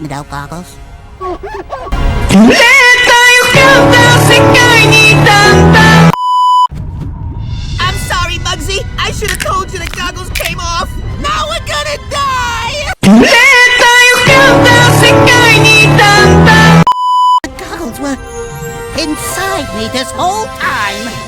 Without goggles? I'm sorry, Bugsy. I should have told you the goggles came off. Now we're gonna die! The goggles were inside me this whole time.